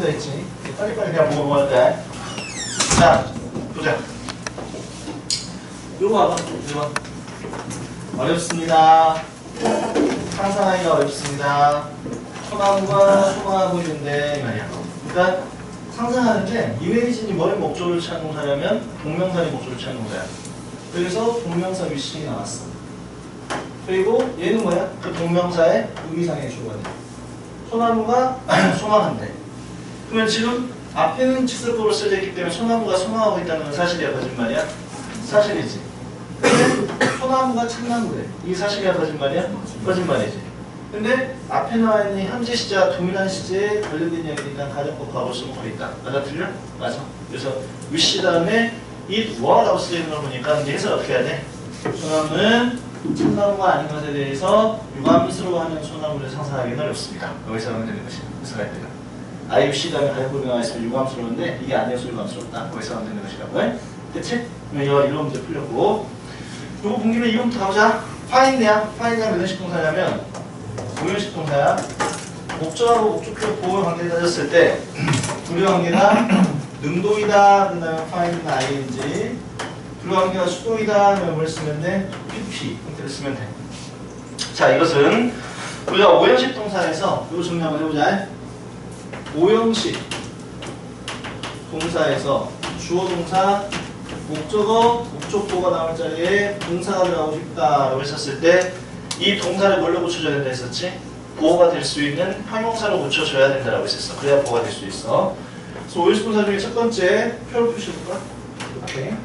문제 있지. 빨리빨리 그냥 보고 넘어갈게. 자, 보자. 요거 봐봐. 이거 어렵습니다. 상상하기가 어렵습니다. 소나무가 소망하고 있는데 이 말이야. 그러니까 상상하는데 이메이진이 뭘 목적으로 취한 동사냐면 동명사의 목적으로 취한 동사야. 그래서 동명사 위식이 나왔어. 그리고 얘는 뭐야? 그 동명사의 의미상의 주어가 돼. 소나무가 소망한대. 그러면 지금 앞에는 직설법으로 쓰여져 있기 때문에 소나무가 소망하고 있다는 건 사실이야, 거짓말이야? 사실이지. 근데 소나무가 참나무래. 이게 사실이야, 거짓말이야? 거짓말이지. 근데 앞에 나와 있는 현재 시제와 동일한 시제에 관련된 이야기를 일단 가정법 과거 쓰고 있다. 맞아, 틀려? 맞아. 그래서 위시 다음에 이 무엇라고 쓰여 있는 걸 보니까 이제 해설 어떻게 해야 돼? 소나무는 참나무가 아닌 것에 대해서 유감스러워하는 소나무를 상상하기는 어렵습니다. 여기서 하면 되는 것이야. 해석할 때가. IUC 다음에 가정법이 나와 있으면 유감스러운데 이게 아니어서 유감스럽다. 거기서 하면 되는 것이라고. 됐지? 그러면 이런 문제 풀렸고, 요거 본 김에 이거부터 가보자. find야. find가 몇 년식 동사냐면 5년식 동사야. 목적하고 목적표 보호 관계를 따졌을 때 불의 관계가 능동이다. 그 다음에 find는 ing. 불의 관계가 수동이다. 그러면 뭘 쓰면 돼? pp 형태를 쓰면 돼. 자, 이것은 우리가 5형식 동사에서 이거 정리 한번 해보자. 5형식 동사에서 주어 동사 목적어 목적보가 나올 자리에 동사가 들어가고 싶다라고 했었을 때 이 동사를 뭘로 고쳐줘야 된다 했었지? 보호가 될 수 있는 형용사로 고쳐줘야 된다라고 했었어. 그래야 보호가 될 수 있어. 그래서 5형식 동사 중에 첫 번째 표로 표시해볼까? 이렇게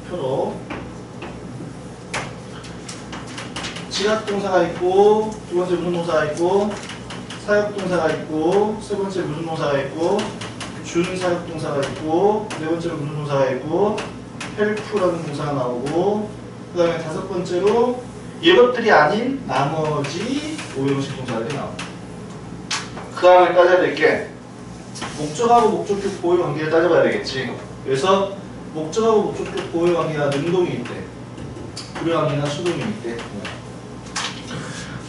표로 지각 동사가 있고, 두 번째 무슨 동사가 있고, 사역 동사가 있고, 세 번째 무슨 동사가 있고, 준 사역 동사가 있고, 네 번째로 무슨 동사가 있고, 헬프라는 동사가 나오고, 그 다음에 다섯 번째로 이것들이 아닌 나머지 5형식 동사들이 나옵니다. 그 다음에 따져야 될 게 목적하고 목적격 보호 관계를 따져봐야 되겠지. 그래서 목적하고 목적격 보호 관계가 능동이 있대. 불의 관계나 수동이 있대.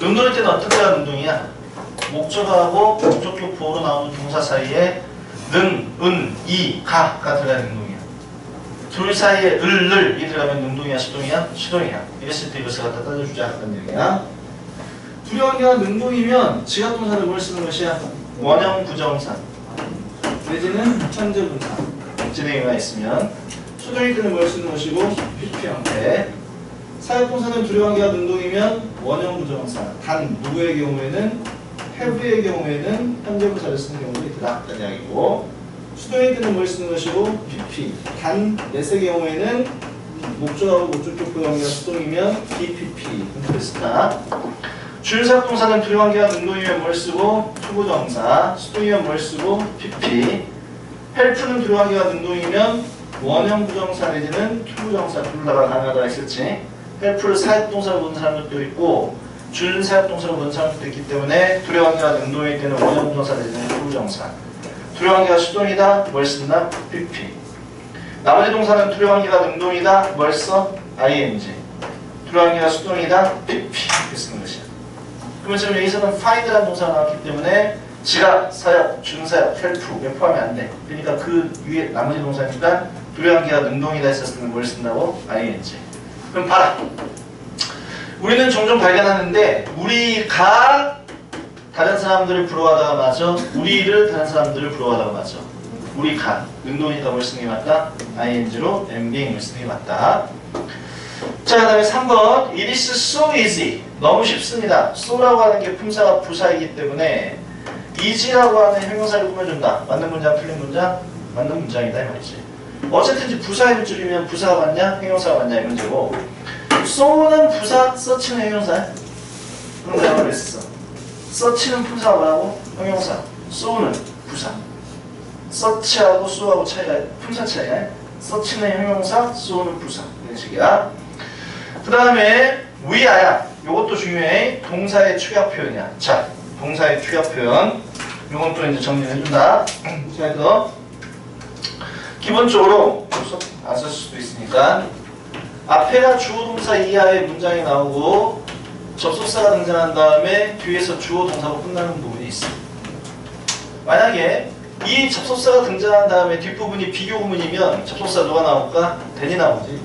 능동일 때는 어떻게 해야 능동이야? 목적하고 목적격 보호로 나오는 동사 사이에 는, 은, 이, 가가 들어가야 능동이야. 둘 사이에 을, 이 들어가면 능동이야, 수동이야? 수동이야. 이랬을 때 이것을 갖다 따져주자 하는 얘기야. 불의 관계가 능동이면 지각 동사를 뭘 쓰는 것이야? 원형 부정사 내지는 현재 분사 진행이가 있으면, 수동일 때는 뭘 쓰는 것이고 PP 형태. 사역 동사는 불의 관계가 능동이면 원형 부정사 단 누구의 경우에는 have의 경우에는 현재 분사를 쓰는 경우도 있다. 라는 이야기고, 수동일 때는 뭘 쓰는 것이고 PP 단 let의 경우에는 목적하고 목적격 보호 관계가 수동이면 BPP 형태를 쓴다. 주사역 동사는 불의 관계가 능동이면 뭘 쓰고 투부정사, 수동이면 뭘 쓰고 PP. help는 불의 관계가 능동이면 원형 부정사 내지는 투부정사 둘 다가 가능하다 했었지. help를 사역동사로 보는 사람들도 있고 준 사역동사로 보는 사람들도 있기 때문에 불의 관계가 능동일 때는 원형 부정사 내지는 투부정사, 불의 관계가 수동이다 뭘 쓴다? PP. 나머지 동사는 불의 관계가 능동이다 뭘 써? ing. 불의 관계가 수동이다 PP 이렇게 쓰는 것이야. 그러면 지금 여기서는 find라는 동사가 나왔기 때문에 지각, 사역, 준사역, help에 포함이 안 돼. 그러니까 그 위에 나머지 동사니까 불의 관계가 능동이다 했었을 때는 뭘 쓴다고? ing. 그럼 봐라. 우리는 종종 발견하는데 우리가 다른 사람들을 부러워하다가 맞아. 우리를 다른 사람들을 부러워하다가 맞아. 우리가 능동이니까 뭘 쓰는 게 맞다? ing로 am being을 쓰는 게 맞다. 자, 그 다음에 3번 It is so easy. 너무 쉽습니다. so라고 하는 게 품사가 부사이기 때문에 easy라고 하는 형용사를 꾸며준다. 맞는 문장, 틀린 문장? 맞는 문장이다 이 말이지. 어쨌든지 부사의 물줄이면 부사가 맞냐? 형용사가 맞냐 이 문제고, so는 부사, search는 형용사야. 그럼 내가 그랬어. search는 품사가 뭐라고? 형용사. so는 부사. search하고 so하고 차이가, 품사 차이야. search는 형용사, so는 부사. 이런 식이야. 그 다음에 weare야. 요것도 중요해. 동사의 축약 표현이야. 자, 동사의 축약 표현. 요건 또 이제 정리를 해준다. 자, 그래서 기본적으로 안 쓸 수도 있으니까 앞에가 주어 동사 이하의 문장이 나오고 접속사가 등장한 다음에 뒤에서 주어 동사로 끝나는 부분이 있어. 만약에 이 접속사가 등장한 다음에 뒷부분이 비교구문이면 접속사 누가 나올까? then이 나오지.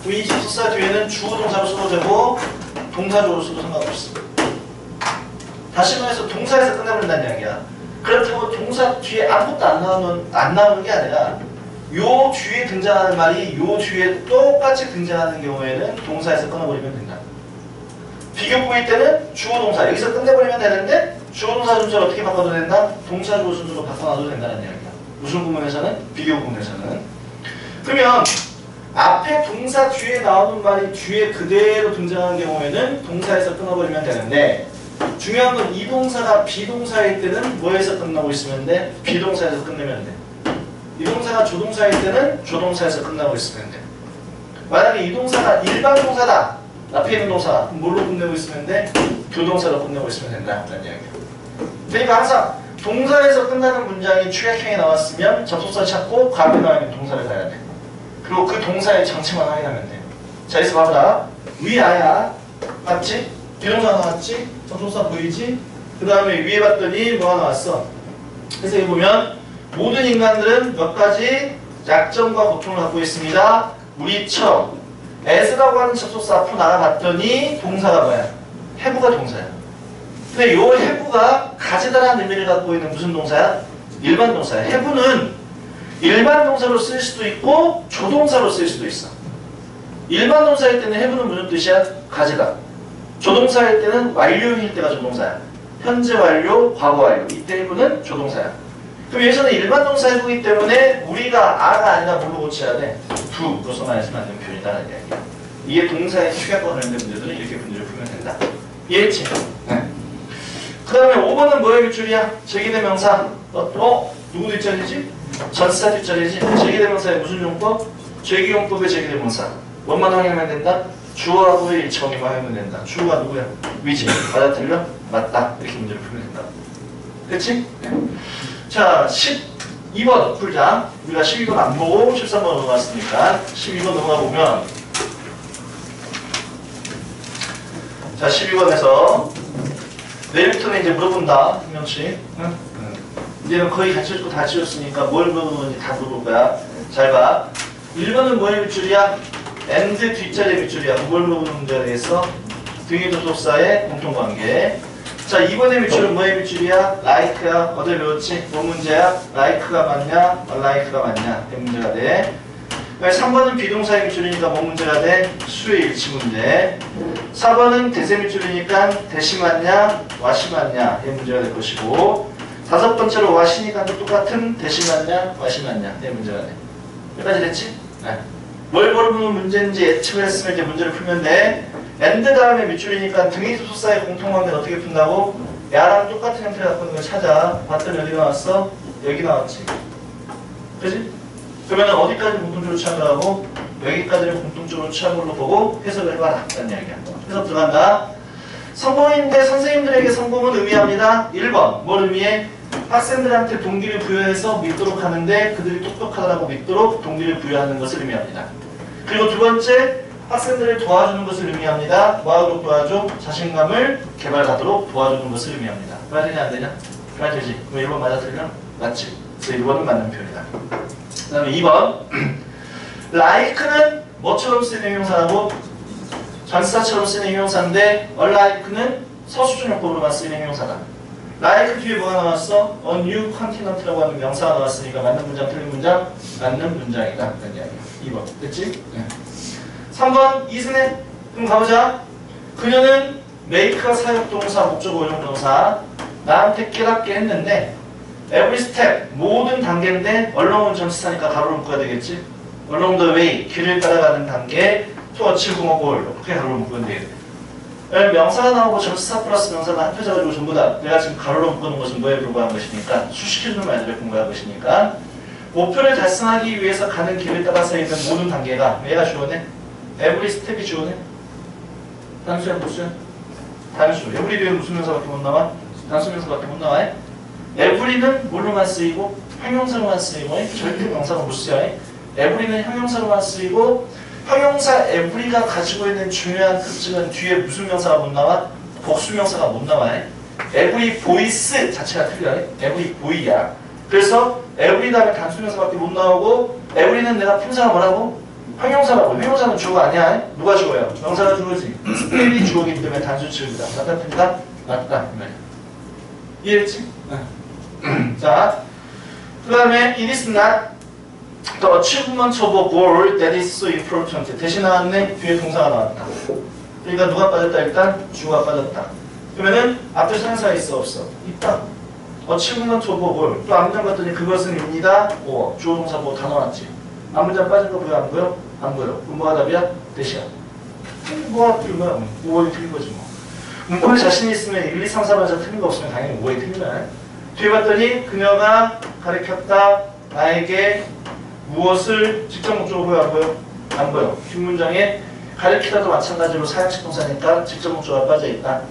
그럼 이 접속사 뒤에는 주어 동사로 써도 되고 동사조로 써도 상관없어. 다시 말해서 동사에서 끝내버린다는 이야기야. 그렇다고 동사 뒤에 아무것도 안 나오는 게 아니라 요 뒤에 등장하는 말이 요 뒤에 똑같이 등장하는 경우에는 동사에서 끊어버리면 된다. 비교구일 때는 주어 동사 여기서 끝내버리면 되는데 주어 동사 순서를 어떻게 바꿔도 된다? 동사주어 순서로 바꿔놔도 된다는 이야기야. 무슨 구문에서는? 비교 구문에서는. 그러면 앞에 동사 뒤에 나오는 말이 뒤에 그대로 등장하는 경우에는 동사에서 끊어버리면 되는데 중요한 건 이 동사가 비동사일 때는 뭐에서 끝나고 있으면 돼? 비동사에서 끝내면 돼. 이 동사가 조동사일 때는 조동사에서 끝나고 있으면 돼. 만약에 이 동사가 일반 동사다. 앞에 있는 동사 뭘로 끝내고 있으면 돼? 교동사로 끝내고 있으면 된다. 라는 이야기야. 그러니까 항상 동사에서 끝나는 문장이 추격형이 나왔으면 접속사 찾고 과거에 나와 있는 동사를 가야 돼. 그리고 그 동사의 정체만 확인하면 돼. 자, 여기서 봐보라. 위아야 맞지? 비동사 나왔지? 접속사 보이지? 그 다음에 위에 봤더니 뭐가 나왔어? 그래서 여기 보면 모든 인간들은 몇 가지 약점과 고통을 갖고 있습니다. 우리처럼 as라고 하는 접속사 앞으로 나가봤더니 동사가 뭐야? have가 동사야. 근데 요 have가 가지다라는 의미를 갖고 있는 무슨 동사야? 일반 동사야. have는 일반 동사로 쓸 수도 있고 조동사로 쓸 수도 있어. 일반 동사일 때는 have는 무슨 뜻이야? 가지다. 조동사일 때는 완료일 때가 조동사야. 현재 완료, 과거 완료. 이때 have는 조동사야. 그럼 여기서는 일반 동사 have이기 때문에 우리가 아가 아니라 뭘로 고쳐야 돼? do로서만 해서는 안 되는 표현이다라는 이야기야. 이게 동사의 축약과 관련된 문제들은 이렇게 문제를 풀면 된다. 이해했지? 네. 그 다음에 5번은 뭐의 밑줄이야? 제기대명사. 누구 뒷자리지? 전치사 뒷자리지? 제기대명사의 무슨 용법? 제기용법의 제기대명사. 뭐만 확인하면 된다? 주어하고의 일치관계만 하면 된다. 주어가 누구야? 위지. 맞아 틀려? 맞다. 이렇게 문제를 풀면 된다. 됐지? 네. 자, 12번 풀자. 우리가 12번 안 보고 13번 넘어갔으니까 12번 넘어가 보면 자, 12번에서 내일부터는 이제 물어본다. 한 명씩. 응? 이제는 거의 다 치웠고 다 치웠으니까 뭘 물어보는지 다 물어볼 거야. 잘 봐. 1번은 뭐의 밑줄이야? and 뒷자리의 밑줄이야. 뭘 물어보는 문제가 되겠어? 등위 접속사의 공통관계. 자, 2번의 밑줄은 뭐의 밑줄이야? like야. 어제 배웠지? 뭔 문제야? like가 맞냐? unlike가 맞냐? 이 문제가 돼. 3번은 비동사의 밑줄이니까 뭔 문제가 돼? 수의 일치 문제. 4번은 대세 밑줄이니까 대시 맞냐? 와시 맞냐? 이 문제가 될 것이고 5번째로 와시니까 똑같은 대시 맞냐? 와시 맞냐? 이 문제가 돼. 여기까지 됐지? 네. 뭘 물어보는 문제인지 예측을 했으면 이제 문제를 풀면 돼. and 다음에 밑줄이니까 등위 접속사의 공통관계는 어떻게 푼다고? 야랑 똑같은 형태를 갖고 있는 걸 찾아. 봤더니 어디 나왔어? 여기 나왔지. 그지? 그러면 어디까지 공통적으로 취한 거라고? 여기까지를 공통적으로 취한 걸로 보고 해석을 해봐라. 라는 이야기야. 해석 들어간다. 성공인데 선생님들에게 성공은 의미합니다. 1번. 뭘 의미해? 학생들한테 동기를 부여해서 믿도록 하는데 그들이 똑똑하다고 믿도록 동기를 부여하는 것을 의미합니다. 그리고 두 번째. 학생들을 도와주는 것을 의미합니다. 뭐하도록 도와줘? 자신감을 개발하도록 도와주는 것을 의미합니다. 말 되냐 안 되냐? 말 되지. 그럼 1번 맞아 틀려? 맞지? 그래서 1번은 맞는 표현이다. 그 다음에 2번 like는 뭐처럼 쓰이는 형용사라고? 전치사처럼 쓰이는 형용사인데 unlike는 서술적용법으로만 쓰이는 형용사다. like 뒤에 뭐가 나왔어? a new continent라고 하는 명사가 나왔으니까 맞는 문장 틀린 문장? 맞는 문장이다. 라는 이야기야. 2번 됐지? 네. 3번 이승혜. 그럼 가보자. 그녀는 make가 사역동사, 목적어 의용동사 나한테 깨닫게 했는데 every step, 모든 단계인데 along은 전치사니까 가로로 묶어야 되겠지. along the way, 길을 따라가는 단계 to achieve a goal, 이렇게 가로로 묶으면 되겠네. 명사가 나오고 전치사 플러스 명사가 합해져가지고 전부 다 내가 지금 가로로 묶어놓은 것은 뭐에 불과한 것이니까 수식해주는 말들을 공부할 것이니까 목표를 달성하기 위해서 가는 길을 따라서 있는 모든 단계가 얘가 주어네? every step이 주어네? 단수야 무수야? 단수. every 뒤에 무슨 명사밖에 못 나와? 단수 명사밖에 못 나와? every는 뭘로만 쓰이고 형용사로만 쓰이고 절대 명사가 못 쓰여. every는 형용사로만 쓰이고 형용사 every가 가지고 있는 중요한 특징은 뒤에 무슨 명사가 못 나와? 복수 명사가 못 나와. every voice 자체가 틀려요. every boy야. 그래서 every 다음에 단수명사밖에 못 나오고 every는 내가 품사가 뭐라고? 형용사라고. 형용사는 주어 아니야. 누가 주어요? 명사가 주어지. 스펠이 주어기 때문에 단수 취급이다. 맞다 틀리다? 맞다. 이해했지? 자, 그 다음에 it is not the achievement of a goal that is so important. 대신 나왔네. 뒤에 동사가 나왔다. 그러니까 누가 빠졌다? 일단 주어가 빠졌다. 그러면은 앞에 생사가 있어 없어? 있다. achievement of a goal. 또 앞문장 봤더니 그것은 입니다. 주어 동사 뭐 다 나왔지. 앞문장 빠진 거 보여 안 보여? 안 보여. 그럼 뭐가 답이야? 대시야. 뭐가 틀린 거야? 5월이 틀린 거지 뭐. 문법에 자신이 있으면 1, 2, 3, 4번에서 틀린 거 없으면 당연히 5월이 틀린 거야. 뒤에 봤더니 그녀가 가르쳤다. 나에게 무엇을 직접 목적으로 보여 안 보여? 안 보여. 뒷문장에 가르치다도 마찬가지로 사용식 동사니까 직접 목적어가 빠져있다.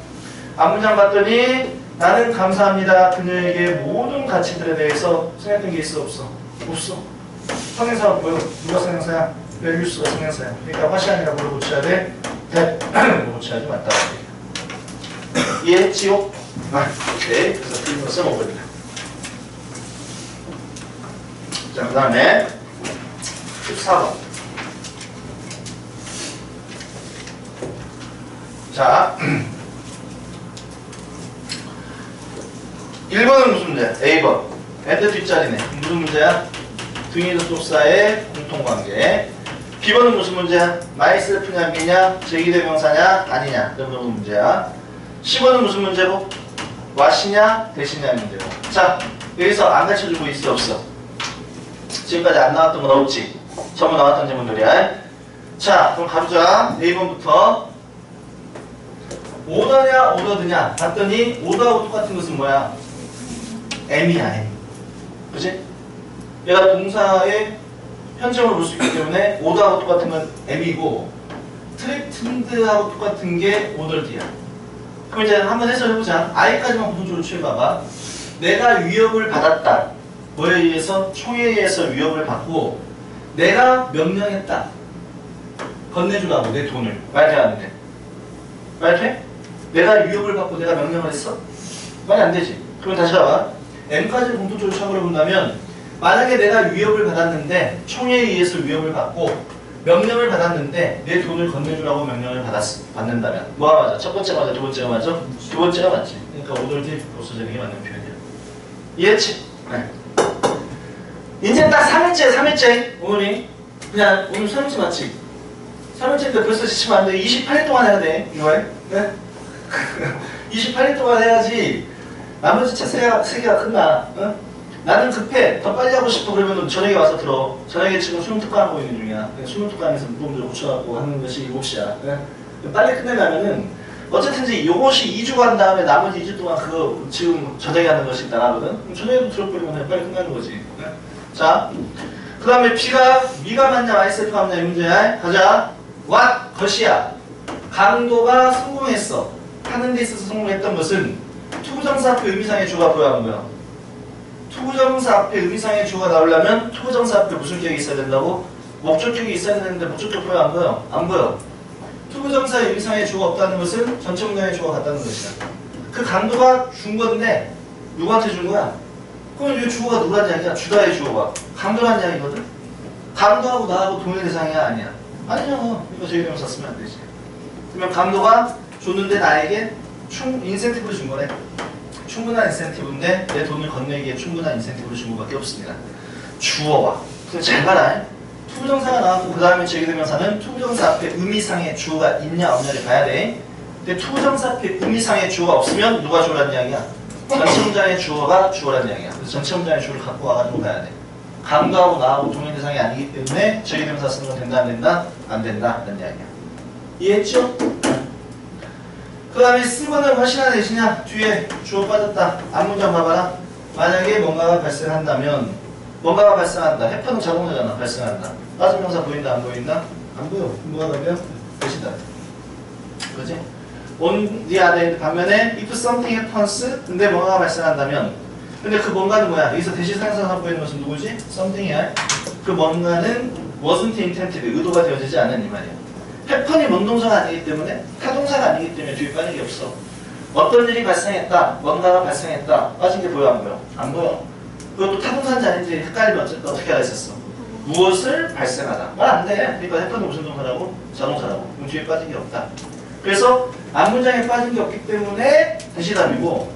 앞문장 봤더니 나는 감사합니다. 그녀에게 모든 가치들에 대해서 생각했던 게 있어 없어? 없어. 성행사가 보여. 누가 성행사야? 밸류스가 성행사야. 그러니까 화시안이라고 물어붙여야 돼. 물어붙여야지 맞다. 이해했지요? 오케이. 그래서 틀린 거 써먹으리라. 자, 그 다음에 14번. 자, 1번은 무슨 문제야? A번. 엔드 뒷자리네. 무슨 문제야? 등이도 속사의 공통관계. B번은 무슨 문제야? 마이셀프냐, 미냐, 제기대명사냐, 아니냐. 이런 문제야. C번은 무슨 문제고? 와시냐, 대시냐 문제고. 자, 여기서 안 가르쳐주고 있어, 없어? 지금까지 안 나왔던 건 없지? 전부 나왔던 질문들이야. 자, 그럼 가보자. A번부터. 오더냐, 오더드냐? 봤더니 오더하고 똑같은 것은 뭐야? M이야, M. 그치? 얘가 동사의 현정을 볼 수 있기 때문에 오더하고 똑같은 건 M이고 트레이튼드하고 똑같은 게 오더드야. 그럼 이제 한번 해석해보자. I까지만 공통적으로 취해봐봐. 내가 위협을 받았다. 뭐에 의해서? 총에 의해서 위협을 받고 내가 명령했다. 건네주라고 내 돈을. 말이 안 돼. 말 돼? 내가 위협을 받고 내가 명령을 했어? 말이 안 되지. 그럼 다시 봐봐. M까지를 공통적으로 처벌해 본다면 만약에 내가 위협을 받았는데 총에 의해서 위협을 받고 명령을 받았는데 내 돈을 건네주라고 명령을 받는다면 뭐가 맞아? 첫 번째가 맞아? 두 번째가 맞아? 두 번째가 맞지. 그러니까 오더드 없어지는 게 맞는 표현이야. 이해했지? 네. 이제 딱 3일째 오늘이 그냥 오늘 3일째 맞지? 3일째인데 벌써 지치면 안 돼. 28일 동안 해야 돼. 6월. 네? 28일 동안 해야지 나머지 차 3개가 끝나. 응? 나는 급해. 더 빨리 하고 싶어. 그러면 저녁에 와서 들어. 저녁에 지금 수능 특강하고 있는 중이야. 수능 특강에서 물음들 고쳐갖고 하는 것이 7시야. 네? 빨리 끝내려면은 어쨌든 이제 요것이 2주 간 다음에 나머지 2주 동안 그거 지금 저녁에 하는 것이 나가거든. 그럼 저녁에도 들어버리면 빨리 끝나는 거지. 네? 자, 그 다음에 B가 미가 맞냐 마이셀프가 맞냐 이 문제야. 가자. what? 것이야. 강도가 성공했어. 하는 데 있어서 성공했던 것은 투부정사 앞에 의미상의 주어가 뭐야 안 보여? 투부정사 앞에 의미상의 주어가 나오려면 투부정사 앞에 무슨 격이 있어야 된다고? 목적격이 있어야 되는데 목적격 보여 안 보여? 안 보여. 투부정사의 의미상의 주어가 없다는 것은 전체 문장의 주어가 같다는 것이야. 그 강도가 준 건데 누구한테 준 거야? 그럼 이 주어가 누구란 이야기야? 주다의 주어가. 강도란 이야기거든? 강도하고 나하고 동일 대상이야 아니야? 아니야. 이거 저희 대명사 쓰면 안 되지. 그러면 강도가 줬는데 나에게 인센티브를 준 거네. 충분한 인센티브인데 내 돈을 건네기에 충분한 인센티브를 준 것밖에 없습니다. 주어와. 그럼 잘 봐라. 투부정사가 나왔고 그 다음에 제기대명사는 투부정사 앞에 의미상의 주어가 있냐 없냐를 봐야 돼. 근데 투부정사 앞에 의미상의 주어가 없으면 누가 주어라는 이야기야? 전체 문장의 주어가 주어라는 이야기야. 그래서 전체 문장의 주어를 갖고 와가지고 봐야 돼. 강도하고 나하고 동일 대상이 아니기 때문에 제기대명사 쓰는 건 된다 안 된다? 안 된다 라는 이야기야. 이해했죠? 그 다음에 C번은 훨씬나 대시냐? 뒤에 주어 빠졌다. 앞문장 봐봐라. 만약에 뭔가가 발생한다면 뭔가가 발생한다. 해퍼는 자동사잖아. 발생한다. 빠진 명사 보인다 안 보인다? 안 보여. 뭐가 답이야? 대시다. 그지? On the other hand 반면에 if something happens 근데 뭔가가 발생한다면 근데 그 뭔가는 뭐야? 여기서 대시 사용사가 선보이는 것은 누구지? something이야. 그 뭔가는 wasn't intended 의도가 되어지지 않은 이 말이야. happen이 뭔동사가 아니기 때문에 타동사가 아니기 때문에 뒤에 빠진 게 없어. 어떤 일이 발생했다, 뭔가가 발생했다, 빠진 게 보여 안 보여? 안 보여. 그것도 타동사인지 아닌지 헷갈리면 어떻게 하라 했었어? 무엇을 발생하다. 말 안 돼. 그러니까 했던 무슨 동사라고? 자동사라고. 그럼 뒤에 빠진 게 없다. 그래서 앞문장에 빠진 게 없기 때문에 대시답이고,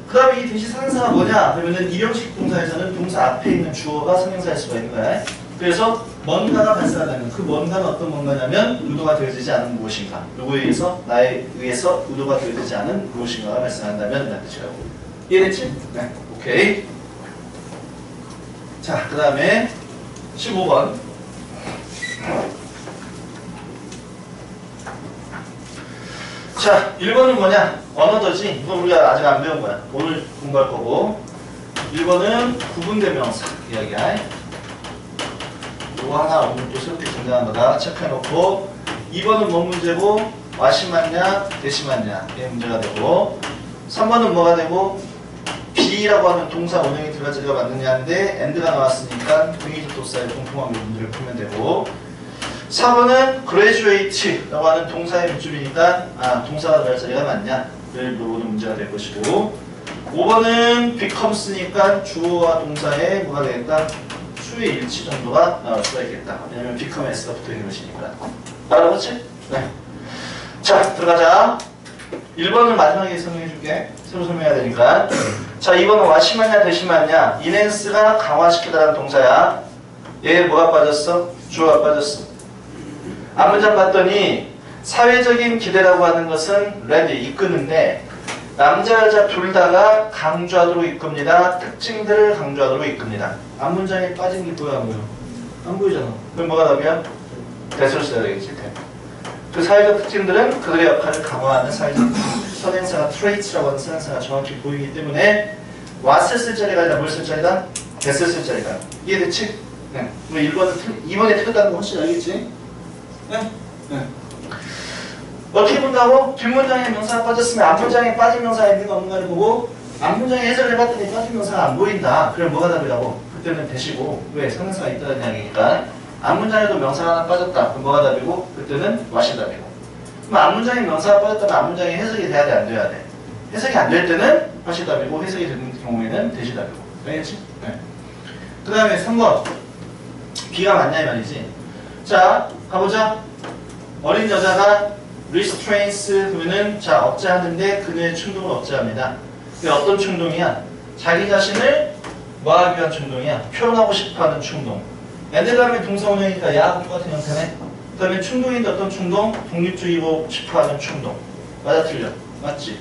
그 다음에 이 대시 상사가 뭐냐? 그러면은 이형식 동사에서는 동사 앞에 있는 주어가 선행사일 수가 있는 거야. 그래서 뭔가가 발생하다면 그 뭔가는 어떤 뭔가냐면 의도가 되어지지 않은 무엇인가. 누구에 의해서? 나에 의해서 의도가 되어지지 않은 무엇인가가 발생한다면 라는 뜻이라고. 이해됐지? 네. 오케이. 자, 그 다음에 15번. 자, 1번은 뭐냐? 언어더지? 이건 우리가 아직 안 배운 거야. 오늘 공부할 거고. 1번은 구분대명사 이야기야. 이거 하나 오늘 또 새롭게 등장한 거다. 체크해놓고. 2번은 뭔 문제고? 와시 맞냐? 대시 맞냐? 이게 문제가 되고. 3번은 뭐가 되고? B라고 하는 동사 원형이 들어갈 자리가 맞느냐인데 and가 나왔으니까 등위접속사의 공통한 문제를 풀면 되고. 4번은 graduate라고 하는 동사의 밑줄이니까 동사가 들어갈 자리가 맞냐를 물어보는 문제가 될 것이고. 5번은 becomes니까 주어와 동사의 뭐가 되겠다? 수의 일치 정도가 나올 수가 있겠다. 왜냐면 become s가 붙어있는 것이니까. 알아봤지? 네. 자, 들어가자. 1번을 마지막에 설명해줄게. 새로 설명해야 되니까. 자, 2번은 와시마냐 대시마냐. 인핸스가 강화시키다라는 동사야. 얘 뭐가 빠졌어? 주어가 빠졌어. 앞문장 봤더니 사회적인 기대라고 하는 것은 레디 이끄는데 남자 여자 둘 다가 강조하도록 이끕니다. 특징들을 강조하도록 이끕니다. 앞문장에 빠진 게 보여 안 보여? 안 보이잖아. 그럼 뭐가 답이야? 대수를 써야 되겠지. 그 사회적 특징들은 그들의 역할을 강화하는 사회적 선행사가 트레이츠라고 하는 선행사가 정확히 보이기 때문에 what을 쓸 자리가 아니라 뭘 쓸 자리다? that을 쓸 자리다. 이해됐지? 네. 2번에 틀렸다는 거 훨씬 알겠지? 네? 네. 어떻게 본다고? 뒷문장에 명사가 빠졌으면 앞문장에 빠진 명사가 있는 거 없는가를 보고 앞문장에 해석을 해봤더니 빠진 명사가 안 보인다. 그럼 뭐가 답이라고? 그때는 대시고. 왜? 선행사가 있다는 이야기니까. 앞문장에도 명사가 하나 빠졌다. 그럼 뭐가 답이고? 그때는 what이 답이고. 그럼 앞문장에 명사가 빠졌다면 앞문장에 해석이 돼야 돼? 안 돼야 돼? 해석이 안 될 때는 what이 답이고 해석이 되는 경우에는 대시 답이고. 알겠지? 네. 그 다음에 3번. B가 맞냐 이 말이지. 자, 가보자. 어린 여자가 restrains 그러면은 자 억제하는데 그녀의 충동을 억제합니다. 그게 어떤 충동이야? 자기 자신을 뭐하기 위한 충동이야? 표현하고 싶어하는 충동. and 다음에 동사 원형이니까 야하고 똑같은 형태네. 그 다음에 충동인데 어떤 충동? 독립주의고 싶어하는 충동. 맞아 틀려? 맞지?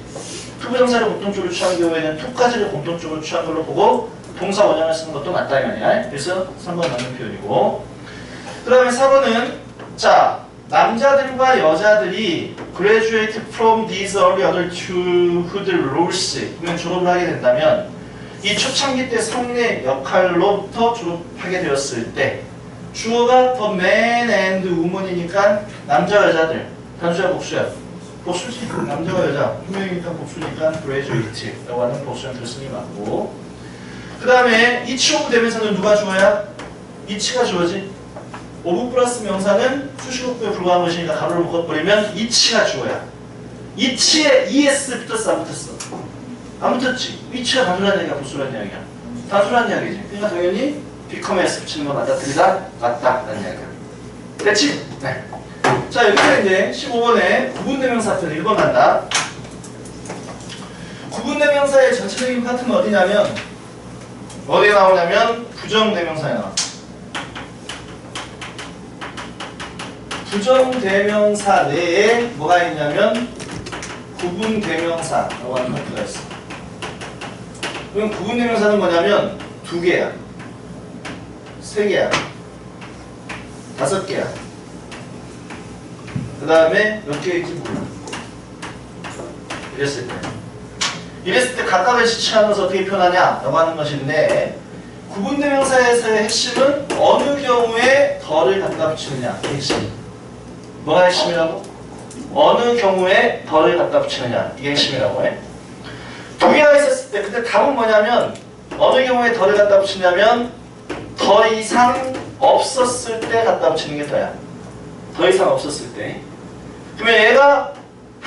투부정사를 공통적으로 취한 경우에는 투까지를 공통적으로 취한 걸로 보고 동사 원형을 쓰는 것도 맞다 이 말이야. 그래서 3번 맞는 표현이고. 그 다음에 4번은 자 남자들과 여자들이 graduate from these early adulthood roles 그러면 졸업을 하게 된다면 이 초창기 때 성내 역할로부터 졸업하게 되었을 때 주어가 the man and woman이니까 남자와 여자들 단수야 복수야? 복수지. 남자와 여자 한 명이니까 복수니까 graduate라고 하는 복수 형태를 쓰는 게 맞고. 그 다음에 each of 되면서는 누가 주어야? each가 주어지. 오브 플러스 명사는 수식어구에 불과한 것이니까 가로를 묶어버리면 each가 주어야. each에 es 붙었어 안 붙었어? 안 붙었지. each가 단순한 이야기야 복수란 이야기야? 단순한 이야기지. 그러니까 당연히 become s 붙이는 거 맞아들이다 맞다라는 이야기야. 됐지? 네. 자 여기서 이제 15번에 구분대명사 편 1번 간다. 구분대명사의 전체적인 파트는 어디냐면 어디에 나오냐면 부정대명사에 나와. 부정대명사 내에 뭐가 있냐면 구분대명사라고 하는 형태가 있어. 그럼 구분대명사는 뭐냐면 2개야 3개야 5개야 그 다음에 몇 개일지 몰라. 이랬을 때 각각을 지칭하면서 어떻게 표현하냐 라고 하는 것인데 구분대명사에서의 핵심은 어느 경우에 덜을 갖다 붙이느냐 이게 핵심. 뭐가 핵심이라고? 어느 경우에 덜을 갖다 붙이느냐 이게 핵심이라고 해. 2개가 있었을 때 근데 답은 뭐냐면 어느 경우에 덜을 갖다 붙이냐면 더 이상 없었을 때 갖다 붙이는 게 더야. 더 이상 없었을 때. 그러면 얘가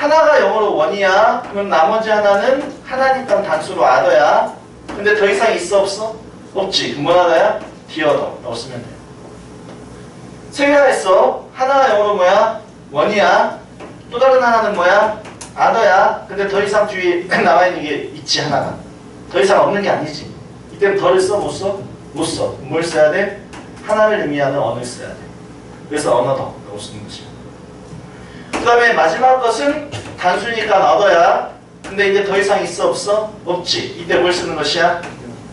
하나가 영어로 원이야. 그럼 나머지 하나는 하나니까 단수로 other야. 근데 더 이상 있어 없어? 없지. 그럼 뭐 하나야? the other라고 쓰면 돼. 세 개가 있어. 하나가 영어로 뭐야? 원이야. 또 다른 하나는 뭐야? other야. 근데 더 이상 뒤에 나와 있는 게 있지 하나가. 더 이상 없는 게 아니지. 이때는 더를 써? 못 써? 못 써. 뭘 써야 돼? 하나를 의미하는 언어를 써야 돼. 그래서 언어더라고 쓰는 것이야. 그 다음에 마지막 것은 단수니까 other야. 근데 이제 더 이상 있어 없어? 없지. 이때 뭘 쓰는 것이야?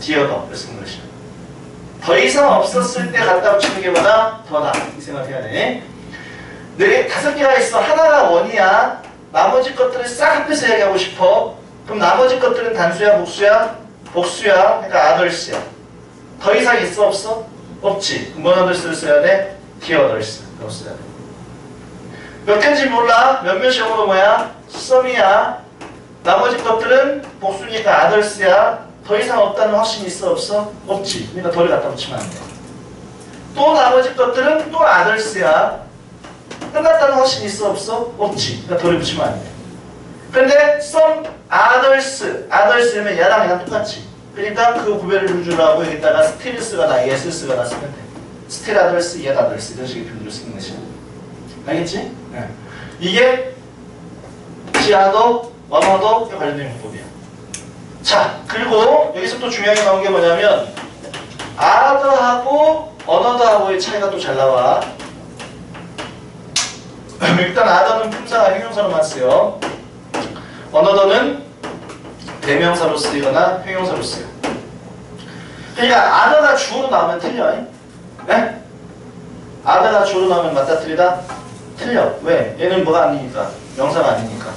the other를 쓰는 것이야. 더 이상 없었을 때 갖다 붙이는 게 뭐다? 더다. 이 생각해야 돼. 네, 5개가 있어. 하나가 원이야. 나머지 것들을 싹 합해서 얘기하고 싶어. 그럼 나머지 것들은 단수야, 복수야? 복수야. 그러니까 others야. 더 이상 있어 없어? 없지. 그럼 뭔 others를 써야 돼? the others라고 써야 돼. 몇 개인지 몰라. 몇몇 영어로 뭐야? some이야. 나머지 것들은 복수니까 others야. 더 이상 없다는 확신이 있어 없어? 없지. 그러니까 더를 갖다 붙이면 안 돼. 또 나머지 것들은 또 others야. 끝났다는 확신이 있어 없어? 없지. 그러니까 더를 붙이면 안 돼. 근데 some others면 얘랑 얘랑 똑같지. 그러니까 그 구별을 주려고 여기다가 stills가나 yes가 쓰면 돼. still others, yet others 이런 식의 표현을 쓰는 것이야. 알겠지? 네. 이게 지하도 언어도 관련된 문법이야. 자, 그리고 여기서 또 중요하게 나온 게 뭐냐면 other하고 another하고의 차이가 또 잘 나와. 일단 other는 품사가 형용사로만 쓰여. another는 대명사로 쓰이거나 형용사로 쓰여. 그러니까 other가 주어로 나오면 틀려. 네? other가 주어로 나오면 맞다 틀리다? 틀려. 왜? 얘는 뭐가 아니니까. 명사가 아니니까.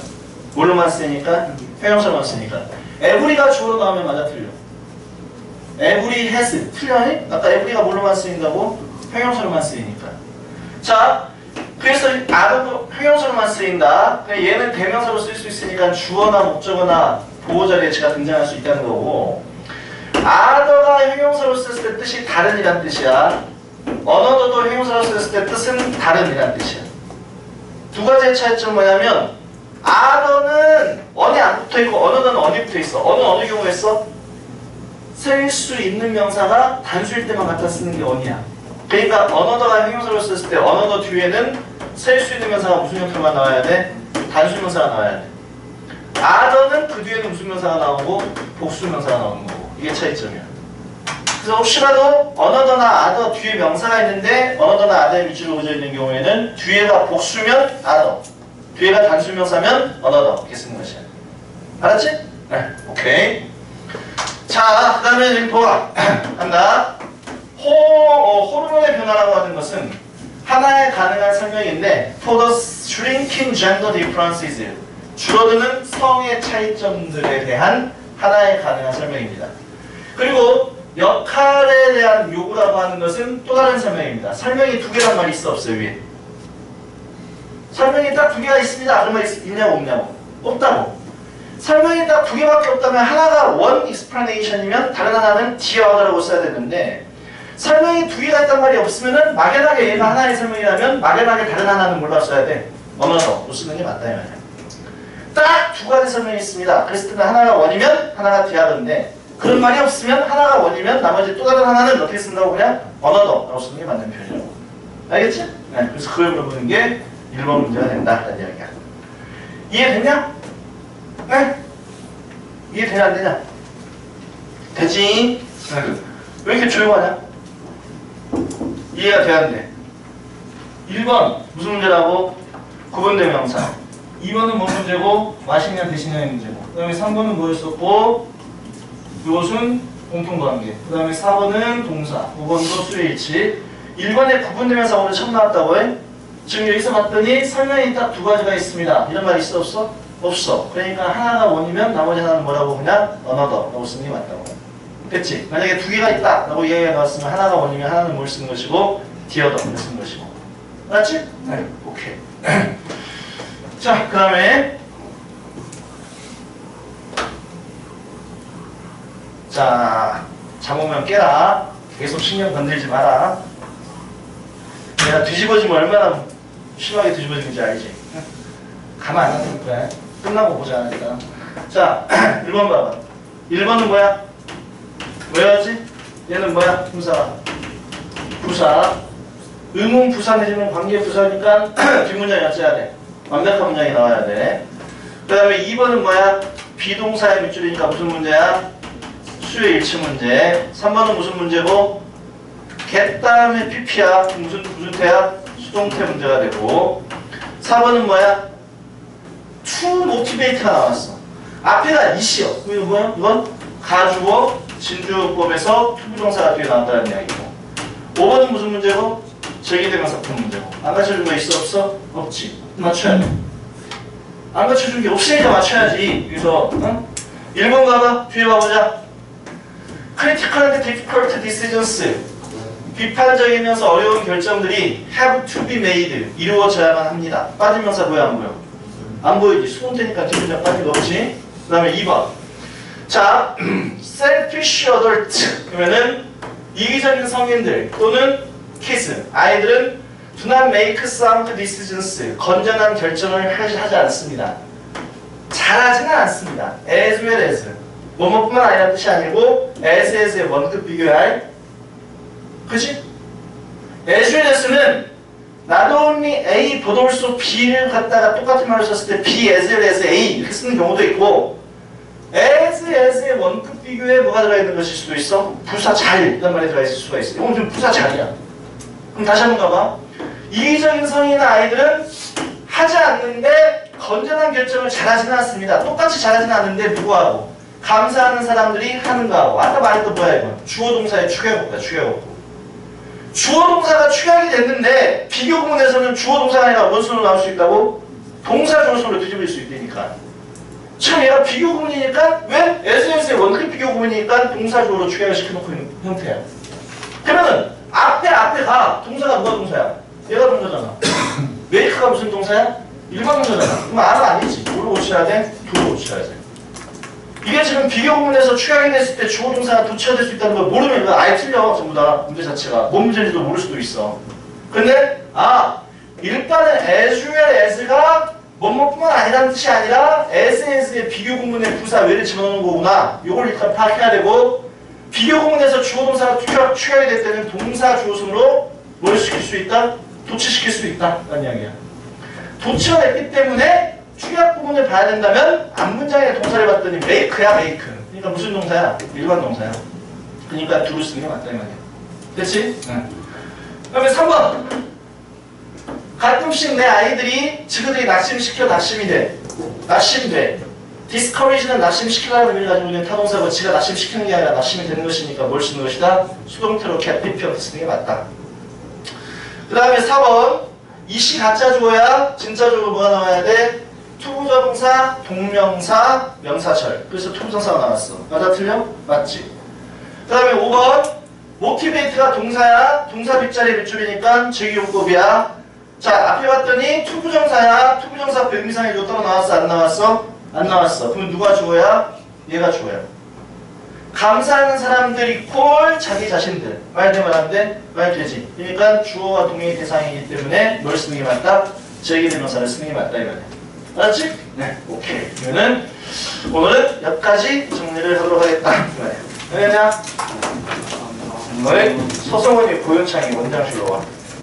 뭘로만 쓰니까? 형용사로만 쓰니까. every가 주어로 나오면 맞아 틀려. every has 틀려니? 아까 every가 뭘로만 쓰인다고? 형용사로만 쓰이니까. 자, 그래서 other도 형용사로만 쓰인다. 얘는 대명사로 쓸 수 있으니까 주어나 목적어나 보호자 대체가 등장할 수 있다는 거고, other가 형용사로 썼을 때 뜻이 다른이란 뜻이야. another도 형용사로 썼을 때 뜻은 다른이란 뜻이야. 두 가지의 차이점은 뭐냐면 other는 on이 안 붙어있고 another는 on이 붙어있어. 어느 경우에 써? 쓸 수 있는 명사가 단수일 때만 갖다 쓰는 게 on이야. 그러니까 another가 형용사로 썼을 때 another 뒤에는 쓸 수 있는 명사가 무슨 형태로만 나와야 돼? 단수 명사가 나와야 돼. other는 그 뒤에는 무슨 명사가 나오고 복수 명사가 나오는 거고. 이게 차이점이야. 그래서 혹시라도 another나 other 뒤에 명사가 있는데 another나 other의 밑줄을 그어져 있는 경우에는 뒤에가 복수면 other, 뒤에가 단수 명사면 another 이렇게 쓰는 것이야. 알았지? 네, 오케이. 자, 그 다음에 여기 보아 간다. 호르몬의 변화라고 하는 것은 하나의 가능한 설명인데 for the shrinking gender differences, 줄어드는 성의 차이점들에 대한 하나의 가능한 설명입니다. 그리고 역할에 대한 요구라고 하는 것은 또 다른 설명입니다. 설명이 2개란 말이 있어 없어요? 위에 설명이 딱 2개가 있습니다. 그런 말 있냐고 없냐고? 없다고. 설명이 딱 2개밖에 없다면 하나가 one explanation이면 다른 하나는 the other라고 써야 되는데, 설명이 2개가 있단 말이 없으면은 막연하게 얘가 하나의 설명이라면 막연하게 다른 하나는 뭘로 써야 돼? another로 쓰는 게 맞다 이 말이야. 딱 2가지 설명이 있습니다. 그랬을 때 하나가 원이면 하나가 the other인데, 그런 말이 없으면 하나가 원이면 나머지 또 다른 하나는 어떻게 쓴다고? 그냥 another라고 쓰는 게 맞는 표현이라고. 알겠지? 네, 그래서 그걸 물어보는 게 1번 문제가 된다라는 이야기야. 이해됐냐? 네? 이해되냐 안 되냐? 되지? 네. 왜 이렇게 조용하냐? 이해가 돼야 안 돼? 1번 무슨 문제라고? 구분대명사. 2번은 뭔 문제고? 마시냐 대신냐의 문제고. 그 다음에 3번은 뭐였었고? 이것은 공통관계. 그 다음에 4번은 동사. 5번도 수일치. 1번에 구분대명사 오늘 처음 나왔다고 해? 지금 여기서 봤더니 설명이 딱 2가지가 있습니다. 이런 말 있어 없어? 없어. 그러니까 하나가 원이면 나머지 하나는 뭐라고? 그냥 another라고 쓰는 게 맞다고. 됐지? 만약에 2개가 있다 라고 이야기가 나왔으면 하나가 원이면 하나는 뭘 쓰는 것이고 the other를 쓰는 것이고. 알았지? 네. 오케이. 자, 그 다음에 자, 잠오면 깨라. 계속 신경 건들지 마라. 내가 뒤집어지면 얼마나 심하게 뒤집어지는지 알지? 가만 안 놔둘 거야. 끝나고 보자 일단. 자 1번 봐봐. 1번은 뭐야? 외워야지? 얘는 뭐야? 부사. 부사. 의문 부사 내지는 관계 부사니까 뒷문장이 어찌해야 돼? 완벽한 문장이 나와야 돼. 그 다음에 2번은 뭐야? 비동사의 밑줄이니까 무슨 문제야? 수요 일치 문제. 3번은 무슨 문제고? get 다음에 pp야. 무슨 태야? 수동태 문제가 되고. 4번은 뭐야? to motivate가 나왔어. 앞에가 is이요. 이거 뭐야? 이건 가주어 진주법에서 투부정사가 뒤에 나왔다는 이야기고. 5번은 무슨 문제고? 제기대명사 품 문제고. 안 갖춰준 거 있어 없어? 없지. 맞춰야 돼. 안 갖춰준 게 없으니까 맞춰야지. 그래서 응? 1번 가봐. 뒤에 봐보자. critical and difficult decisions. 비판적이면서 어려운 결정들이 have to be made. 이루어져야만 합니다. 빠진 명사 보여 안 보여? 안 보이지. 수동태니까 뒷문장 빠진 거 없지. 그 다음에 2번. 자, selfish adult. 그러면은 이기적인 성인들 또는 kids. 아이들은 do not make sound decisions. 건전한 결정을 하지 않습니다. 잘하지는 않습니다. as well as. 뭐뭐뿐만 아니라는 뜻이 아니고 as의 원급 비교할. 그치? as well as는 not only A but also B를 갖다가 똑같은 말을 썼을 때 B as well as A 이렇게 쓰는 경우도 있고 as의 원급 비교에 뭐가 들어있는 것일 수도 있어? 부사 잘 이런 말이 들어있을 수가 있어. 이건 좀 부사 잘이야. 그럼 다시 한번 가봐. 이기적인 성인이나 아이들은 하지 않는데 건전한 결정을 잘하지는 않습니다. 똑같이 잘하지는 않는데 누구하고? 감사하는 사람들이 하는 거하고. 아까 말했던 뭐야 이건? 주어 동사의 축약어다. 축약어. 주어 동사가 축약이 됐는데 비교 구문에서는 주어 동사가 아니라 원순으로 나올 수 있다고? 동사 조선으로 뒤집을 수 있다니까. 지금 얘가 비교 구문이니까 왜? SS의 원급 비교 구문이니까 동사 주어로 축약을 시켜놓고 있는 형태야. 그러면은 앞에가 동사가 누가 동사야? 얘가 동사잖아. 메이크가 무슨 동사야? 일반 동사잖아. 그럼 R은 아니지. 뭐로 고쳐야 돼? 도로 고쳐야 돼. 이게 지금 비교 구문에서 축약이 됐을 때 주어 동사가 도치가 될 수 있다는 걸 모르면 이거 아예 틀려. 전부 다 문제 자체가. 뭔 문제인지도 모를 수도 있어. 근데 일단은 as well as가 뭐뭐뿐만 아니라는 뜻이 아니라 as의 비교 구문에 부사 외를 집어넣는 거구나. 이걸 일단 파악해야 되고 비교 구문에서 주어 동사가 축약이 될 때는 동사 주어순으로 뭘 시킬 수 있다? 도치시킬 수 있다. 라는 이야기야. 도치가 됐기 때문에 축약 부분을 봐야 된다면 앞문장의 동사를 봤더니 make야 make. 그러니까 무슨 동사야? 일반 동사야. 그러니까 do를 쓰는 게 맞다 이 말이야. 됐지? 응. 그다음에 3번. 가끔씩 내 아이들이 지그들이 낙심시켜 낙심이 돼. 낙심돼. discourage는 낙심시키라는 의미를 가지고 있는 타동사고 지가 낙심시키는 게 아니라 낙심이 되는 것이니까 뭘 쓰는 것이다? 수동태로 get PPF 쓰는 게 맞다. 그 다음에 4번. 이시 가짜 주어야 진짜 주어가 뭐가 나와야 돼? 투부정사, 동명사, 명사절. 그래서 투부정사가 나왔어. 맞아 틀려? 맞지? 그 다음에 5번. motivate가 동사야. 동사 빗자리 밑줄이니까 제기용법이야. 자, 앞에 봤더니 투부정사야. 투부정사 별미상에 줬다고 나왔어? 안 나왔어? 안 나왔어. 그럼 누가 주어야? 얘가 주어야. 감사하는 사람들이 콜 자기 자신들. 말 되면 안 돼? 말 되지. 그러니까 주어와 동명이 대상이기 때문에 뭘 쓰는 게 맞다? 제기대명사를 쓰는 게 맞다 이 말이야. 알았지? 네. 오케이. 그러면은 오늘은 여기까지 정리를 하도록 하겠다. 이 말이야. 왜냐? 오늘 서성원이 고현창이 원장실로 와.